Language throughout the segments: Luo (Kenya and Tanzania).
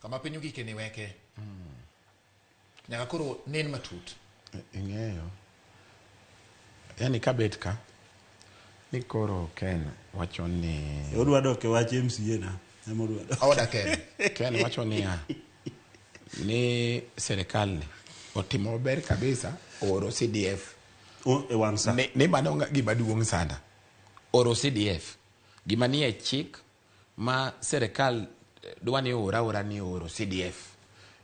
kama pinyu gike ni Weke. Nyaka koro nen matut. Ing'eyo. Yani kabet ka ni koro Ken wacho ni odwa dok e wach MCA na emodwa Oda Ken wacho ni serikal ni otimo ber kabisa oro CDF e wangsa ne mano gima duong' sana oro CDF gima nie chik ma serikal dwani ora ni oro CDF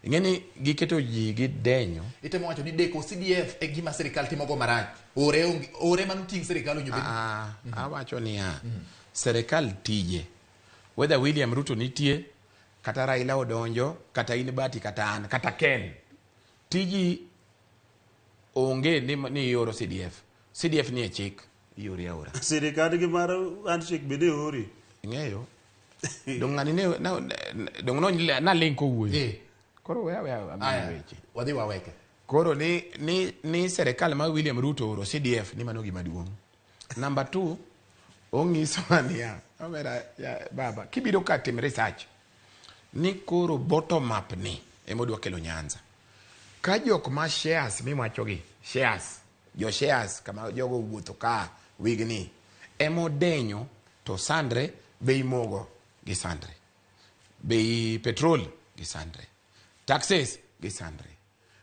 ingeni giketo ji gidenyo itemo wacho ni deko CDF e gima serikal timogo marach ore manu ting serikal onyo awacho ni serikal tije whether William Ruto nitie kata Raila odonjo kata in bati kata an kata Ken tiji onge ni oro CDF ni e chik yori ora serikal gi mar handshake bede ori ng'eyo dongani ne dongno na linko wuoyi koro weche wadhi waweke koro ni serikal ma William Ruto oro CDF ni mano gima duong'. Number 2 ongiso ania omera ya baba kibiro ka tim research ni koro bottom up ni emodwa kelo Nyanza ka jok ma shares miwacho gi shares kama jogo wuotho ka wigni emodenyo to sandre bei mogo gi sandre bei petrol gi sandre taxes gi sandre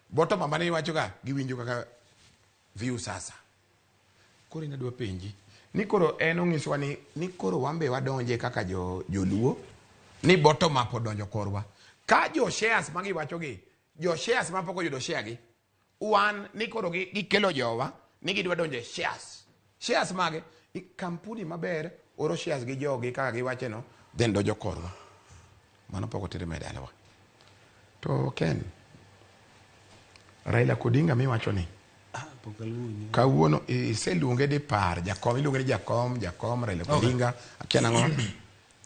bottom up mane wacho ga giwinjo kaka view sasa koro inadwa penji ni koro ongiswa ni koro wambe wadonje kaka joluo ni bottom up odonjo korwa ka jo shares magi wacho gi jo shares ma poko yudo share gi wan ni koro gikelo jowa ni gidwa donje shares mage kampuni maber oro shares gi jogi kaka giwache no then dojo korwa mano poko tere medalewa to Ken Raila Odinga mi wacho ni kawuono iseluonge di par jakom iluonge ni jakom Raila Odinga akia nang'o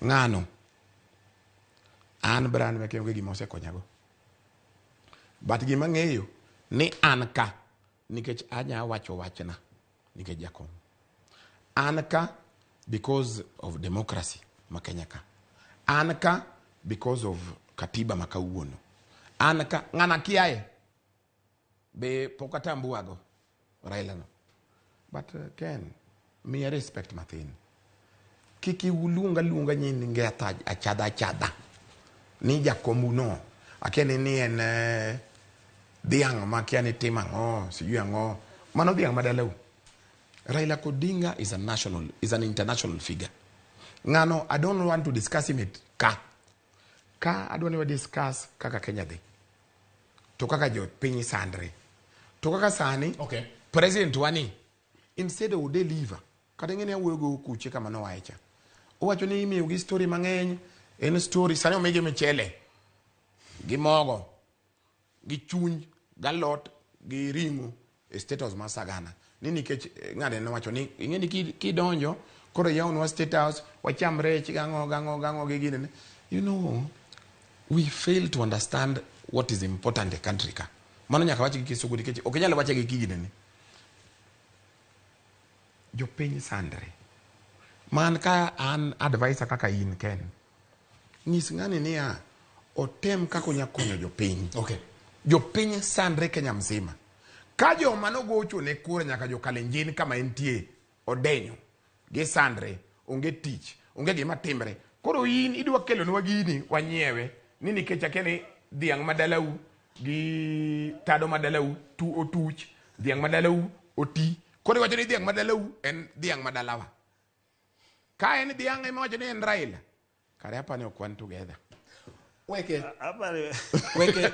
ng'ano an brand me kengo gima osekonyago but gima ng'eyo ni an ka nikech anya wacho wachna nikech jakom an ka because of democracy ma Kenya ka an ka because of katiba ma kawuono an ka ng'ana kiaye be pokatambuago Raila no but Ken me respect mathin kiki ulunga nyini ngeta achada ni jakomu no akene ni en diang makiani timango siju ango mano diang madalau Raila Odinga is an international figure ngano I don't want to discuss him it ka I don't want to discuss kaka Kenya de to kaka jo pinyi sandre to kaka sani president wani instead of deliver kata ngene wuogo kuche kama no wacha owacho ni imiyo gi story mang'eny en story sani omege michele gi mogo gi chuny galot gi ringo state house masagana ni nikech ng'ade no wacho ni ing'eni kidonjo koro yawnwa state house wacham rech gango gi gine you know we fail to understand what is important in the country ka mano nyaka wachi gi kisugu nikech okenyalo wache gi kigine ni jo piny sandre man ka an advisor kaka in Ken ng'is ng'ani niya otem kako nyakonyo jo piny jo piny sandre Kenya mzima ka jo manogocho ne kura nyaka jo Kalenjin kama entie odenyo gi sandre onge tich onge gima timbre koro in idwa kelo nwa gini wanyiewe ni nikech akene diang madalau gi tado madalau tu otuch diang madalau oti koro wacho ni diang madalau en diang madalawa ka en diang ema wacho ni en Raila kare apane okwan together Weke apare Weke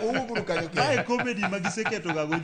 uguru kanyo kai comedy magiseketo gago